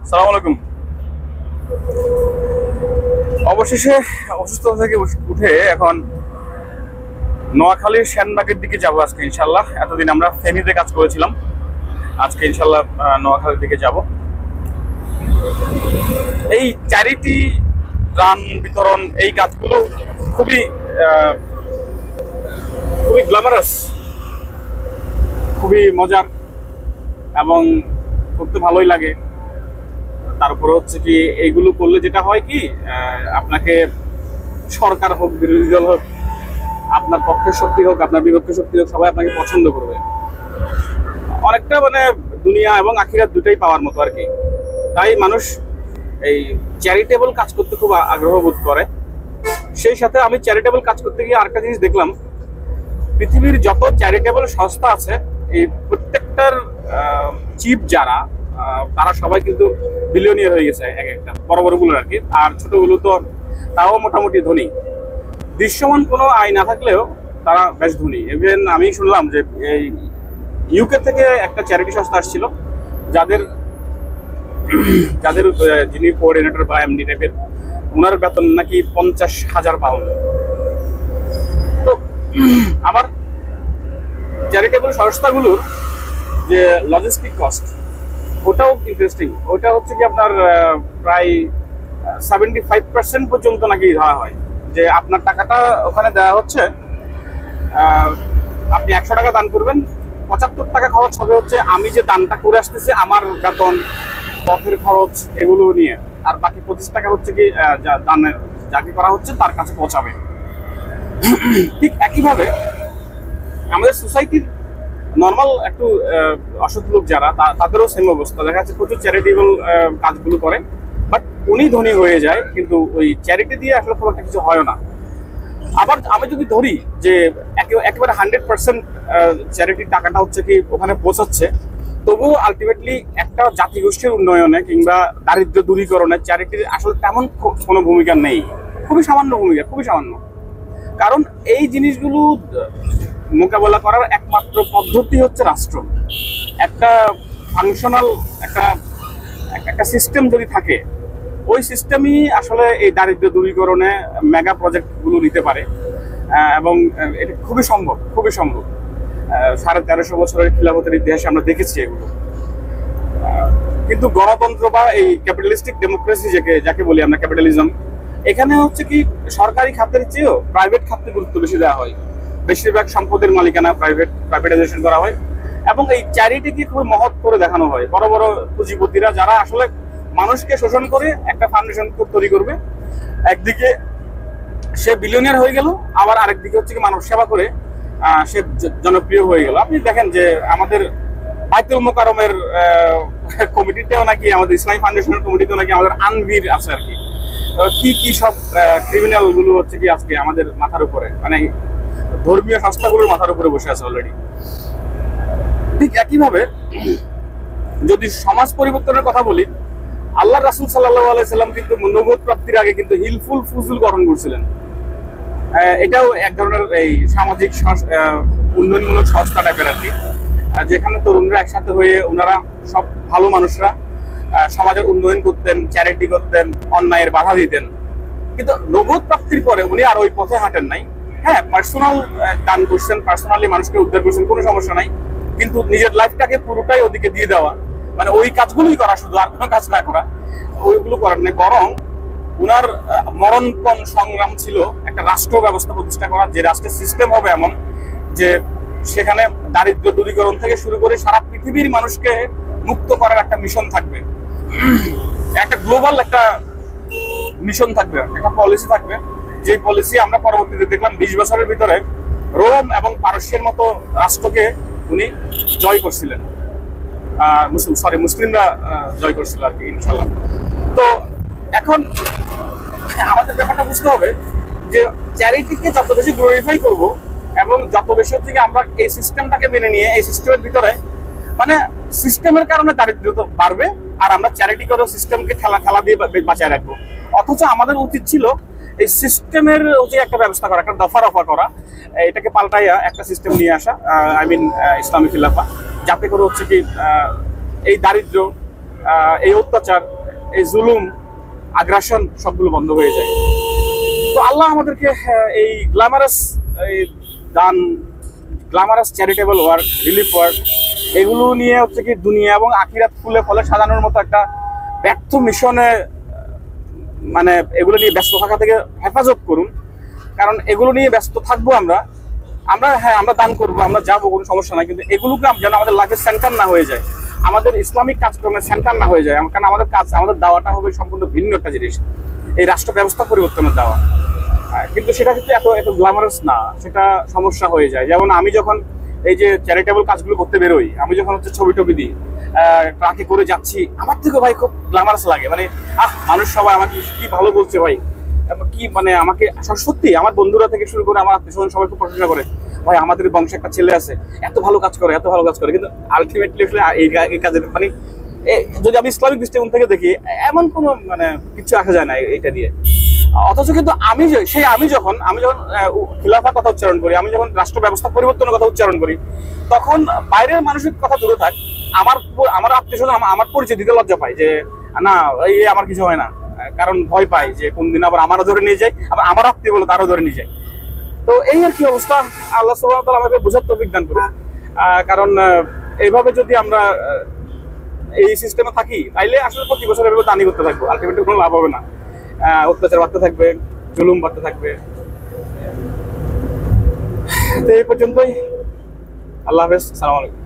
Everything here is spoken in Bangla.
সালাম আলাইকুম। অবশেষে অসুস্থতা থেকে উঠে এখন নোয়াখালীর সেনবাগের দিকে যাবো আজকে ইনশাল্লাহ। এতদিন আমরা ফেনীতে কাজ করেছিলাম, আজকে ইনশাল্লাহ নোয়াখালীর দিকে যাব। এই চ্যারিটি ত্রাণ বিতরণ এই কাজগুলো খুবই খুবই গ্ল্যামারাস, খুবই মজার এবং করতে ভালোই লাগে। তারপরে হচ্ছে কি এইগুলো করলে যেটা হয় কি, আপনাকে সরকার হোক বিরোধী দল হোক, আপনার পক্ষের শক্তি হোক আপনার বিপক্ষের শক্তি হোক, সবাই আপনাকে পছন্দ করবে। অনেকটা মানে দুনিয়া এবং আখিরাত দুটাই পাওয়ার মতো আর কি। তাই মানুষ এই চ্যারিটেবল কাজ করতে খুব আগ্রহ বোধ করে। সেই সাথে আমি চ্যারিটেবল কাজ করতে গিয়ে আরেকটা জিনিস দেখলাম, পৃথিবীর যত চ্যারিটেবল সংস্থা আছে এই প্রত্যেকটার চিফ যারা তারা সবাই কিন্তু বিলিয়নিয়ার হয়ে গেছে, এক একটা বড় বড়গুলো আর কি। আর ছোটগুলো তো তাও মোটামুটি ধনী। দৃশ্যমান কোনো আয় না থাকলেও তারা বেশ ধনী। ইভেন আমি শুনলাম যে এই ইউকে থেকে একটা চ্যারিটি সংস্থা আসছিল, যাদের যাদের যিনি কোঅর্ডিনেটর বা এমডি টাইপের, ওনার বেতন নাকি 50,000 পাউন্ড। তো আমার চ্যারিটেবল সংস্থাগুলোর যে লজিস্টিক কস্ট, ওটাও ইন্টারেস্টিং। ওটা হচ্ছে কি আপনার প্রায় 75% পর্যন্ত নাকি ধরা হয় যে আপনার টাকাটা ওখানে দেওয়া হচ্ছে, আপনি 100 টাকা দান করবেন, 75 টাকা খরচ হবে হচ্ছে আমি যে দানটা করে আসতেছি আমার বেতন, পথের খরচ এগুলো নিয়ে, আর বাকি 25 টাকা হচ্ছে কি দানের যাকে করা হচ্ছে তার কাছে পৌঁছাবে। ঠিক একইভাবে আমাদের সোসাইটির নর্মাল একটু অসৎ লোক যারা, তাদেরও সেম অবস্থা। দেখা যাচ্ছে প্রচুর চ্যারিটেবল কাজগুলো করে, বাট উনি ধনী হয়ে যায়, কিন্তু ওই চ্যারিটি দিয়ে আসলে খুব একটা কিছু হয় না। আবার আমি যদি ধরি যে একেবারে 100% চ্যারিটির টাকাটা হচ্ছে কি ওখানে পৌঁছাচ্ছে, তবুও আলটিমেটলি একটা জাতিগোষ্ঠীর উন্নয়নে কিংবা দারিদ্র দূরীকরণে চ্যারিটির আসলে তেমন কোনো ভূমিকা নেই। খুবই সামান্য ভূমিকা, খুবই সামান্য। কারণ এই জিনিসগুলো মোকাবেলা করার একমাত্র পদ্ধতি হচ্ছে রাষ্ট্র। একটা ফাংশনাল একটা সিস্টেম যদি থাকে, ওই সিস্টেমই আসলে এই দারিদ্র দূরীকরণে মেগা প্রজেক্টগুলো নিতে পারে, এবং এটা খুবই সম্ভব, খুবই সম্ভব। 1350 বছরের খিলাফতের ইতিহাসে আমরা দেখেছি এগুলো। কিন্তু গণতন্ত্র বা এই ক্যাপিটালিস্টিক ডেমোক্রেসি যাকে বলি আমরা, ক্যাপিটালিজম, এখানে হচ্ছে কি সরকারি খাতের চেয়েও প্রাইভেট খাতে গুরুত্ব বেশি দেওয়া হয়। বেশিরভাগ সম্পদের মালিকানা প্রাইভেটাইজেশন করা হয়, এবং এই চ্যারিটিকে খুব মহৎ করে দেখানো হয়। বড় বড় পুঁজিপতিরা যারা আসলে মানুষকে শোষণ করে একটা ফাউন্ডেশন তৈরি করবে, একদিকে সে বিলিয়নিয়ার হয়ে গেল, আবার আরেকদিকে হচ্ছে কি মানব সেবা করে সে জনপ্রিয় হয়ে গেল। আপনি দেখেন যে আমাদের বাইতুল মোকাররমের কমিটিতেও নাকি, আমাদের ইসলামী ফাউন্ডেশনের কমিটিতেও নাকি আমাদের আনভির আছে আর কি। কি সব ক্রিমিনাল গুলো হচ্ছে কি আজকে আমাদের মাথার উপরে, মানে ধর্মীয় সংস্থাগুলোর মাথার উপরে বসে আছে অলরেডি। ঠিক একইভাবে যদি সমাজ পরিবর্তনের কথা বলি, আল্লাহ রাসূল সাল্লাল্লাহু আলাইহি সাল্লাম কিন্তু নবুয়ত প্রাপ্তির আগে কিন্তু হিলফুল ফুজুল গঠন করছিলেন। এটাও এক ধরনের এই সামাজিক উন্নয়নমূলক সংস্থা টাইপের আর কি, যেখানে তরুণরা একসাথে হয়ে ওনারা সব ভালো মানুষরা সমাজের উন্নয়ন করতেন, চ্যারিটি করতেন, অন্যায়ের বাধা দিতেন। কিন্তু নবুয়ত প্রাপ্তির পরে উনি আর ওই পথে হাঁটেন নাই। হ্যাঁ, পার্সোনাল দান করছেন, পার্সোনালি মানুষকে উদ্ধার করছেন, কোনো সমস্যা নাই, কিন্তু নিজের লাইফটাকে পুরোটাই ওদিকে দিয়ে দেওয়া, মানে ওই কাজগুলোই করা, শুধু আর কোনো কাজ না করা, ওইগুলো করার নেই। বরং উনার মরণপণ সংগ্রাম ছিল একটা রাষ্ট্র ব্যবস্থা প্রতিষ্ঠা করা, যে রাষ্ট্রের সিস্টেম হবে এমন যে সেখানে দারিদ্র দূরীকরণ থেকে শুরু করে সারা পৃথিবীর মানুষকে মুক্ত করার একটা মিশন থাকবে, একটা গ্লোবাল একটা মিশন থাকবে, একটা পলিসি থাকবে। যে পলিসি আমরা পরবর্তীতে দেখলাম 20 বছরের ভিতরে রোম এবং পারস্যের মতো রাষ্ট্রকে উনি জয় করছিলেন, মুসলিমরা জয় করছিল আর কি, ইনশাল্লাহ। তো এখন আমাদের ব্যাপারটা বুঝতে হবে যে চ্যারিটিকে যত বেশি গ্লোরিফাই করব এবং যত বেশি হচ্ছে আমরা এই সিস্টেমটাকে মেনে নিয়ে এই সিস্টেমের ভিতরে, মানে সিস্টেমের কারণে দারিদ্রতা বাড়বে, আর আমরা চ্যারিটি করে সিস্টেমকে খেলা দিয়ে বাঁচায় রাখবো। অথচ আমাদের উচিত ছিল এই সিস্টেমের যে একটা ব্যবস্থা করা, একটা দফা রফা করা, এটাকে পাল্টাইয়া একটা সিস্টেম নিয়ে আসা, আই মিন ইসলামী খিলাফা, যাতে করে হচ্ছে কি এই দারিদ্র এই অত্যাচার, এই জুলুম, আগ্রাসন সবগুলো বন্ধ হয়ে যায়। তো আল্লাহ আমাদেরকে এই গ্ল্যামারাস এই দান, glamorous charitable work, relief work, এগুলো নিয়ে হচ্ছে কি দুনিয়া এবং আখিরাত ফুলে ফলে সাজানোর মতো একটা ব্যর্থ মিশনে মানে এগুলো নিয়ে ব্যস্ত থাকা থেকে হেফাজত করুন। কারণ এগুলো নিয়ে ব্যস্ত থাকবো আমরা, হ্যাঁ আমরা দান করবো, আমরা যাবো, কোনো সমস্যা নাই, কিন্তু এগুলোকে যেন আমাদের লাইফের সেন্টার না হয়ে যায়, আমাদের ইসলামিক কাজকর্মের সেন্টার না হয়ে যায়। কারণ আমাদের কাজ, আমাদের দাওয়াটা হবে সম্পূর্ণ ভিন্ন একটা জিনিস, এই রাষ্ট্র ব্যবস্থা পরিবর্তনের দাওয়া। কিন্তু সেটা কিন্তু এত এত গ্ল্যামারাস না, সেটা সমস্যা হয়ে যায়। যেমন আমি যখন এই যে চ্যারিটেবল কাজগুলো করতে বেরোই, আমি যখন হচ্ছে ছবি টবি দিই, ট্রাকে করে যাচ্ছি, আমার থেকে ভাই খুব গ্ল্যামারাস লাগে। মানে মানুষ সবাই আমাকে কি ভালো বলছে ভাই, কি মানে আমাকে সত্যি আমার বন্ধুরা থেকে শুরু করে আমার আত্মীয় স্বজন সবাই খুব প্রশংসা করে, ভাই আমাদের বংশে একটা ছেলে আছে এত ভালো কাজ করে, এত ভালো কাজ করে। কিন্তু আলটিমেটলি আসলে এই কাজের মানে যদি আমি ইসলামিক দৃষ্টিকোণ থেকে দেখি, এমন কোনো মানে কিছু আসা যায় না এটা দিয়ে। অথচ কিন্তু আমি যখন খিলাফার কথা উচ্চারণ করি, আমি যখন রাষ্ট্র ব্যবস্থা পরিবর্তনের কথা উচ্চারণ করি, তখন বাইরের মানুষের কথা দূরে থাক, আমার আত্মীয় স্বজন আমার পরিচয় দিতে লজ্জা পাই যে না এই আমার কিছু হয় না, কারণ ভয় পাই যে কোন দিন আবার আমারও ধরে নিয়ে যায়, আবার আমার আত্মীয় বলে তারও ধরে নিয়ে যায়। তো এই আর কি অবস্থা। আল্লাহ সুবহানাহু ওয়া তাআলা আমাকে বোঝার তৌফিক দান করুন। কারণ এইভাবে যদি আমরা এই সিস্টেমে থাকি, তাইলে আসলে প্রতি বছর এভাবে দানি করতে থাকবো, আলটিমেটলি কোনো লাভ হবে না। অত্যাচার বাড়তে থাকবে, জুলুম বাড়তে থাকবে। তো এই পর্যন্তই। আল্লাহ হাফেজ, আসসালামু আলাইকুম।